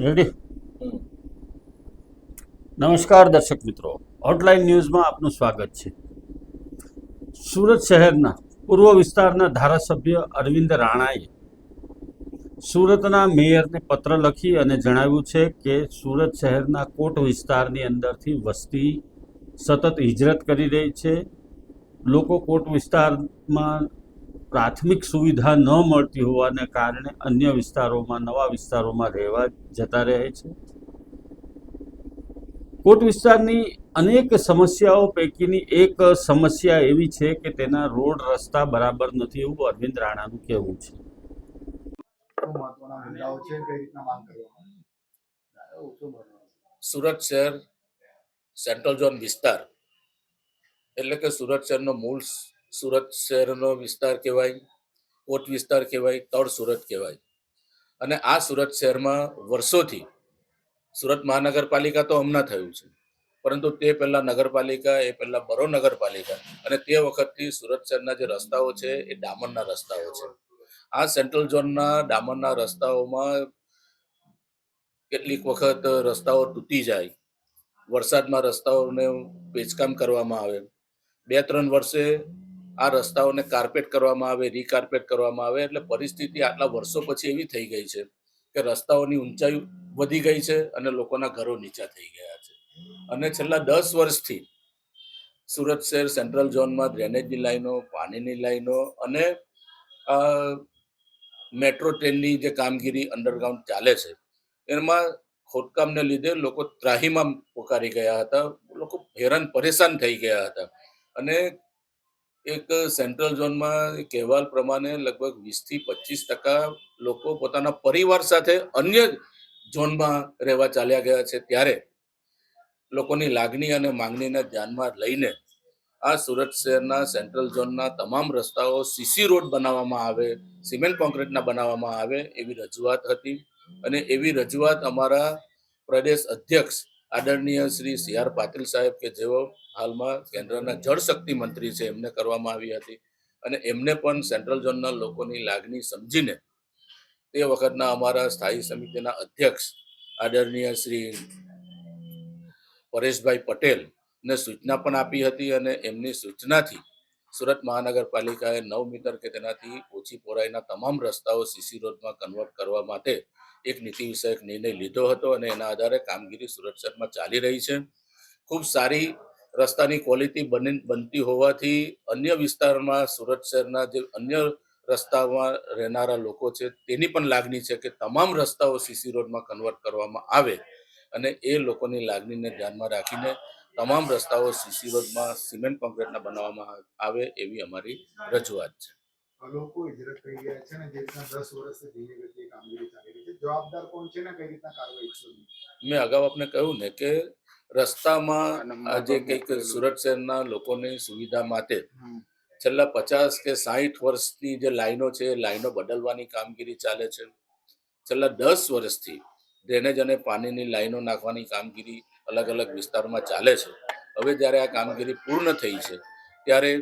Ready. નમસ્કાર દર્શક મિત્રો, હોટલાઇન ન્યૂઝમાં આપનું સ્વાગત છે. સુરત શહેરના પૂર્વ વિસ્તારના ધારાસભ્ય અરવિંદ રાણાએ સુરતના મેયરને પત્ર લખી અને જણાવ્યું છે કે સુરત શહેરના કોટ વિસ્તારની અંદરથી વસ્તી સતત હિજરત કરી રહી છે. લોકો કોટ વિસ્તારમાં પ્રાથમિક સુવિધા ન મળતી હોવાને કારણે અન્ય વિસ્તારોમાં, નવા વિસ્તારોમાં રહેવા જતા રહે છે. કોટ વિસ્તારની અનેક સમસ્યાઓ પૈકીની એક સમસ્યા એવી છે કે તેના રોડ રસ્તા બરાબર નથી, એવું અરવિંદ રાણાનું કહેવું છે. સુરત શહેર સેન્ટ્રલ ઝોન વિસ્તાર એટલે કે સુરત શહેરનો મૂળ સુરત શહેરનો વિસ્તાર કહેવાય, કોટ વિસ્તાર કહેવાય, તળ સુરત કહેવાય. અને આ સુરત શહેરમાં વર્ષોથી સુરત મહાનગરપાલિકા તો હમણાં થયું છે, પરંતુ તે પહેલાં નગરપાલિકા, એ પહેલાં બરો નગરપાલિકા, અને તે વખતથી સુરત શહેરના જે રસ્તાઓ છે એ ડામરના રસ્તાઓ છે. આ સેન્ટ્રલ ઝોનના ડામરના રસ્તાઓમાં કેટલીક વખત રસ્તાઓ તૂટી જાય, વરસાદમાં રસ્તાઓને પેચકામ કરવામાં આવે, 2-3 વર્ષે આ રસ્તાઓને કાર્પેટ કરવામાં આવે, રીકાર્પેટ કરવામાં આવે, એટલે પરિસ્થિતિ આટલા વર્ષો પછી એવી થઈ ગઈ છે કે રસ્તાઓની ઊંચાઈ વધી ગઈ છે અને લોકોના ઘરો નીચા થઈ ગયા છે. અને છેલ્લા 10 વર્ષથી સુરત શહેર સેન્ટ્રલ ઝોનમાં ડ્રેનેજની લાઈનો, પાણીની લાઈનો અને મેટ્રો ટ્રેનની જે કામગીરી અંડરગ્રાઉન્ડ ચાલે છે એમાં ખોદકામને લીધે લોકો ત્રાહીમામ પોકારી ગયા હતા, લોકો હેરાન પરેશાન થઈ ગયા હતા. અને એક સેન્ટ્રલ ઝોનમાં કહેવાલ પ્રમાણે લગભગ 20-25% લોકો પોતાના પરિવાર સાથે અન્ય ઝોનમાં રહેવા ચાલ્યા ગયા છે. ત્યારે લોકોની લાગણી અને માંગણીને ધ્યાનમાં લઈને આ સુરત શહેરના સેન્ટ્રલ ઝોનના તમામ રસ્તાઓ સીસી રોડ બનાવવામાં આવે, સિમેન્ટ કોન્ક્રીટના બનાવવામાં આવે એવી રજૂઆત હતી. અને એવી રજૂઆત અમારા પ્રદેશ અધ્યક્ષ આદરણીય શ્રી CR પાટીલ સાહેબ, કે જેઓ હાલમાં કેન્દ્રના જળશક્તિ મંત્રી છે, એમને કરવામાં આવી હતી. અને એમને પણ સેન્ટ્રલ ઝોનના લોકોની લાગણી સમજીને તે વખતના અમારા સ્થાયી સમિતિના અધ્યક્ષ આદરણીય શ્રી પરેશભાઈ પટેલને સૂચના પણ આપી હતી. અને એમની સૂચનાથી સુરત મહાનગરપાલિકાએ 9 મીટર કે તેનાથી ઓછી પહોળાઈના તમામ રસ્તાઓ સીસી રોડમાં કન્વર્ટ કરવા માટે એક નીતિ વિષયક નિર્ણય લીધો હતો. અને એના આધારે કામગીરી સુરત શહેરમાં ચાલી રહી છે. ખૂબ સારી રસ્તાની ક્વોલિટી બનતી હોવાથી અન્ય વિસ્તારમાં સુરત શહેરના જે અન્ય રસ્તામાં રહેનારા લોકો છે તેની પણ લાગણી છે કે તમામ રસ્તાઓ સીસી રોડમાં કન્વર્ટ કરવામાં આવે. અને એ લોકોની લાગણીને ધ્યાનમાં રાખીને તમામ રસ્તાઓ સીસી રોડમાં સિમેન્ટ કોન્ક્રીટના બનાવવામાં આવે એવી અમારી રજૂઆત છે. લોકો હિજરત થઈ ગયા છે ને જે રીતના 10 વર્ષથી ધીમી ગતિએ કામગીરી ચાલી રહી છે, જવાબદાર કોણ છે ને કઈ રીતના કાર્યવાહી કરવી? મેં અગાઉ આપને કહ્યું ને કે રસ્તામાં આજે કંઈક સુરત શહેરના લોકોની સુવિધા માટે છેલ્લા 50 કે 60 વર્ષની જે લાઈનો છે એ લાઈનો બદલવાની કામગીરી ચાલે છે. છેલ્લા 10 વર્ષથી ડ્રેનેજ અને પાણીની લાઈનો નાખવાની કામગીરી અલગ અલગ વિસ્તારમાં ચાલે છે. હવે જ્યારે આ કામગીરી પૂર્ણ થઈ છે ત્યારે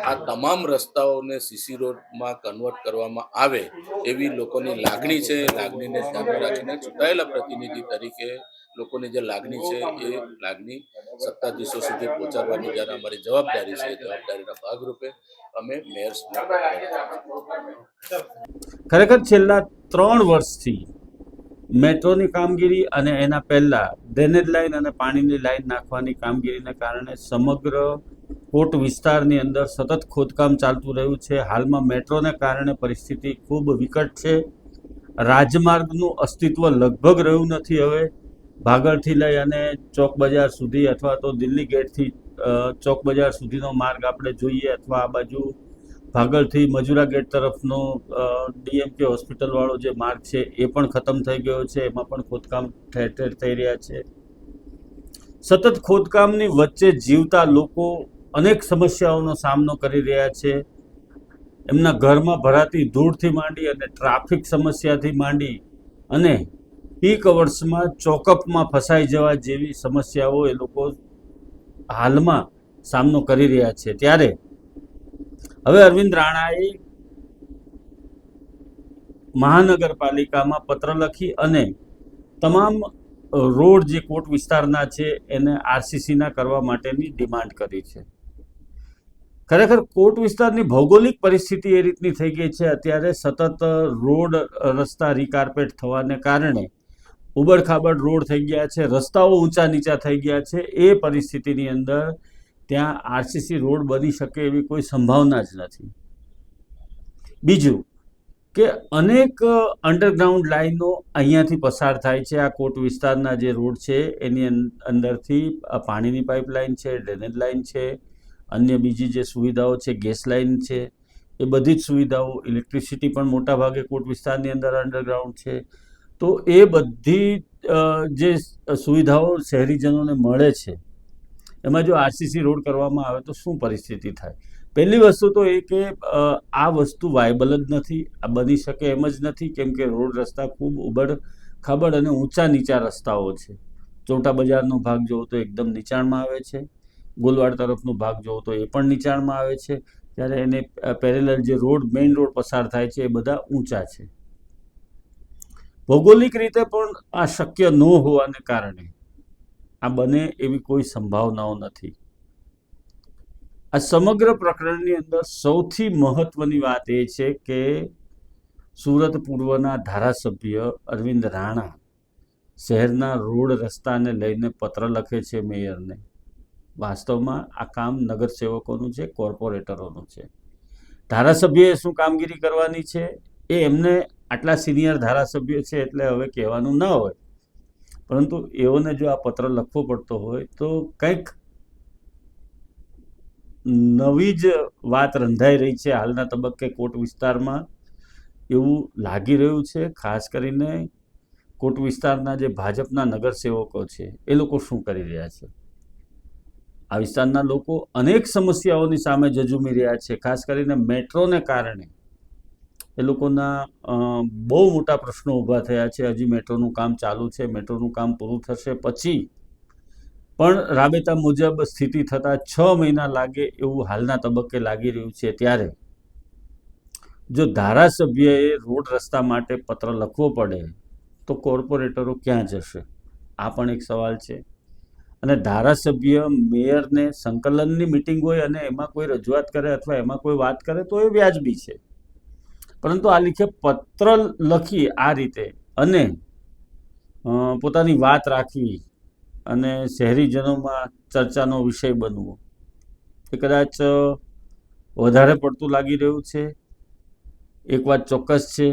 આ તમામ રસ્તાઓને સીસી રોડમાં કન્વર્ટ કરવામાં આવે એવી લોકોની લાગણી છે. લાગણીને ધ્યાનમાં રાખીને ચૂંટાયેલા પ્રતિનિધિ તરીકે લોકોની જે લાગણી છે એ લાગણી સત્તાધીશો સુધી પહોંચાડવાની જ્યારે અમારી જવાબદારી છે, એ જવાબદારીના ભાગરૂપે અમે મેયર ખરેખર છેલ્લા 3 વર્ષથી મેટ્રોની કામગીરી અને એના પહેલા ડ્રેનેજ લાઇન અને પાણીની લાઇન નાખવાની કામગીરીને કારણે સમગ્ર કોટ વિસ્તારની અંદર સતત ખોદકામ ચાલતું રહ્યું છે. હાલમાં મેટ્રોને કારણે પરિસ્થિતિ ખૂબ વિકટ છે. રાજમાર્ગનું અસ્તિત્વ લગભગ રહ્યું નથી. હવે ભાગળથી લઈ અને ચોક બજાર સુધી, અથવા તો દિલ્હી ગેટથી ચોક બજાર સુધીનો માર્ગ આપણે જોઈએ, અથવા આ બાજુ ભાગળથી મજુરા ગેટ તરફનો DMK હોસ્પિટલવાળો જે માર્ગ છે એ પણ ખતમ થઈ ગયો છે. એમાં પણ ખોદકામ ઠેર ઠેર થઈ રહ્યા છે. સતત ખોદકામની વચ્ચે જીવતા લોકો અનેક સમસ્યાઓનો સામનો કરી રહ્યા છે. એમના ઘરમાં ભરાતી ધૂળથી માંડી અને ટ્રાફિક સમસ્યાથી માંડી અને પીક અવર્સમાં ચોકઅપમાં ફસાઈ જવા જેવી સમસ્યાઓ એ લોકો હાલમાં સામનો કરી રહ્યા છે. ત્યારે હવે અરવિંદ રાણાએ મહાનગરપાલિકામાં પત્ર લખી અને તમામ રોડ જે કોટ વિસ્તારના છે એને આરસીસીના કરવા માટેની ડિમાન્ડ કરી છે. ખરેખર કોટ વિસ્તારની ભૌગોલિક પરિસ્થિતિ એ રીતની થઈ ગઈ છે અત્યારે, સતત રોડ રસ્તા રીકાર્પેટ થવાને કારણે ઉબડખાબડ રોડ થઈ ગયા છે, રસ્તાઓ ઊંચા નીચા થઈ ગયા છે. એ પરિસ્થિતિની અંદર ત્યાં આરસીસી રોડ બની શકે એવી કોઈ સંભાવના જ નથી. બીજું કે અનેક અંડરગ્રાઉન્ડ લાઈનો અહીંયાથી પસાર થાય છે. આ કોટ વિસ્તારના જે રોડ છે એની અંદરથી પાણીની પાઇપલાઇન છે, ડ્રેનેજ લાઇન છે, અન્ય બીજી જે સુવિધાઓ છે, ગેસ લાઇન છે, એ બધી જ સુવિધાઓ, ઇલેક્ટ્રિસિટી પણ મોટા ભાગે કોટ વિસ્તારની અંદર અંડરગ્રાઉન્ડ છે. તો એ બધી જે સુવિધાઓ શહેરીજનોને મળે છે એમાં જો આરસીસી રોડ કરવામાં આવે તો શું પરિસ્થિતિ થાય? પહેલી વસ્તુ તો એ કે આ વસ્તુ વાયબલ જ નથી, આ બની શકે એમ જ નથી, કેમ કે રોડ રસ્તા ખૂબ ઉબડ ખાબડ અને ઊંચા નીચા રસ્તાઓ છે. ચોટા બજારનો ભાગ જોવો તો એકદમ નીચાણમાં આવે છે, ગોલવાડ તરફનો ભાગ જોવો તો એ પણ નીચાણમાં આવે છે, જ્યારે એને પેરેલલ જે રોડ મેઇન રોડ પસાર થાય છે એ બધા ઊંચા છે. ભૌગોલિક રીતે પણ આ શક્ય ન હોવાને કારણે આ બને એવી કોઈ સંભાવનાઓ નથી. આ સમગ્ર પ્રકરણની અંદર સૌથી મહત્વની વાત એ છે કે સુરત પૂર્વના ધારાસભ્ય અરવિંદ રાણા શહેરના રોડ રસ્તાને લઈને પત્ર લખે છે મેયરને. વાસ્તવમાં આ કામ નગરસેવકોનું છે, કોર્પોરેટરોનું છે. ધારાસભ્યએ શું કામગીરી કરવાની છે એ એમને આટલા સિનિયર ધારાસભ્યો છે એટલે હવે કહેવાનું ન હોય, પરંતુ એઓને જો આ પત્ર લખવો પડતો હોય તો કંઈક નવી જ વાત રંધાઈ રહી છે હાલના તબક્કે કોટ વિસ્તારમાં, એવું લાગી રહ્યું છે. ખાસ કરીને કોટ વિસ્તારના જે ભાજપના નગરસેવકો છે એ લોકો શું કરી રહ્યા છે? આ વિસ્તારના લોકો અનેક સમસ્યાઓની સામે ઝઝૂમી રહ્યા છે. ખાસ કરીને મેટ્રોને કારણે એ લોકોના બહુ મોટા પ્રશ્નો ઊભા થયા છે. હજી મેટ્રોનું કામ ચાલુ છે, મેટ્રોનું કામ પૂરું થશે પછી પણ રાબેતા મુજબ સ્થિતિ થતાં 6 મહિના લાગે એવું હાલના તબક્કે લાગી રહ્યું છે. ત્યારે જો ધારાસભ્યએ રોડ રસ્તા માટે પત્ર લખવો પડે તો કોર્પોરેટરો ક્યાં જશે? આ પણ એક સવાલ છે. અને ધારાસભ્ય મેયરને સંકલનની મિટિંગ હોય અને એમાં કોઈ રજૂઆત કરે અથવા એમાં કોઈ વાત કરે તો એ વ્યાજબી છે, પરંતુ આ લીખે પત્ર લખી આ રીતે અને પોતાની વાત રાખવી અને શહેરીજનોમાં ચર્ચાનો વિષય બનવો એ કદાચ વધારે પડતું લાગી રહ્યું છે. એક વાત ચોક્કસ છે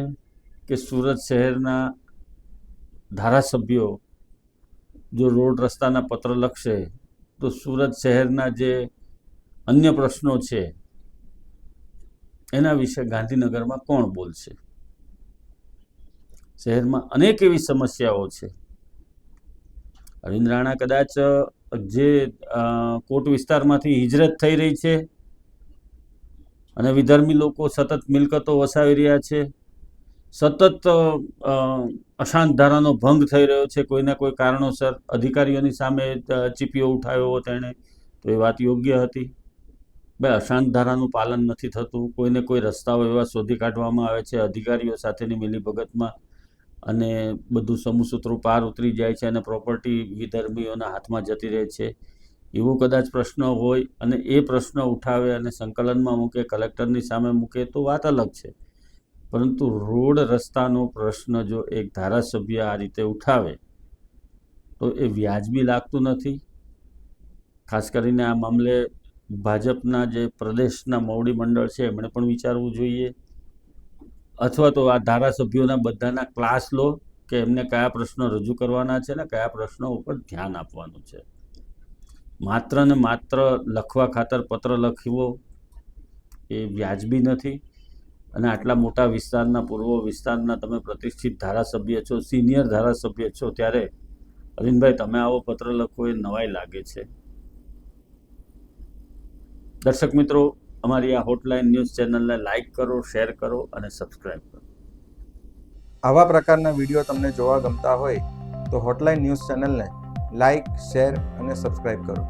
કે સુરત શહેરના ધારાસભ્યો જો રોડ રસ્તાના પત્ર લખશે તો સુરત શહેરના જે અન્ય પ્રશ્નો છે એના વિશે ગાંધીનગરમાં કોણ બોલશે? શહેરમાં અનેક એવી સમસ્યાઓ છે. અરવિંદ રાણા કદાચ જે કોટ વિસ્તારમાંથી હિજરત થઈ રહી છે અને વિધર્મી લોકો સતત મિલકતો વસાવી રહ્યા છે, સતત અશાંત ધારાનો ભંગ થઈ રહ્યો છે કોઈના કોઈ કારણોસર, અધિકારીઓની સામે ચીપિયો ઉઠાવ્યો તેણે તો એ વાત યોગ્ય હતી. ભાઈ, અશાંત ધારાનું પાલન નથી થતું, કોઈને કોઈ રસ્તાઓ એવા શોધી કાઢવામાં આવે છે અધિકારીઓ સાથેની મિલીભગતમાં અને બધું સમૂહસૂત્રો પાર ઉતરી જાય છે અને પ્રોપર્ટી વિધર્મીઓના હાથમાં જતી રહે છે. એવો કદાચ પ્રશ્ન હોય અને એ પ્રશ્ન ઉઠાવે અને સંકલનમાં મૂકે, કલેક્ટરની સામે મૂકે તો વાત અલગ છે, પરંતુ રોડ રસ્તાનો પ્રશ્ન જો એક ધારાસભ્ય આ રીતે ઉઠાવે તો એ વ્યાજબી લાગતું નથી. ખાસ કરીને આ મામલે ભાજપના જે પ્રદેશના મોવડી મંડળ છે એમણે પણ વિચારવું જોઈએ, અથવા તો આ ધારાસભ્યોના બધાના ક્લાસ લો કે એમને કયા પ્રશ્નો રજૂ કરવાના છે ને કયા પ્રશ્નો ઉપર ધ્યાન આપવાનું છે. માત્ર ને માત્ર લખવા ખાતર પત્ર લખવો એ વ્યાજબી નથી. અને આટલા મોટા વિસ્તારના, પૂર્વ વિસ્તારના તમે પ્રતિષ્ઠિત ધારાસભ્ય છો, સિનિયર ધારાસભ્ય છો, ત્યારે અરવિંદભાઈ તમે આવો પત્ર લખો એ નવાઈ લાગે છે. દર્શક મિત્રો, અમારી આ હોટલાઇન ન્યૂઝ ચેનલને લાઇક કરો, શેર કરો અને સબસ્ક્રાઇબ કરો. આવા પ્રકારના વિડીયો તમને જોવા ગમતા હોય તો હોટલાઇન ન્યૂઝ ચેનલને લાઇક, શેર અને સબસ્ક્રાઇબ કરો.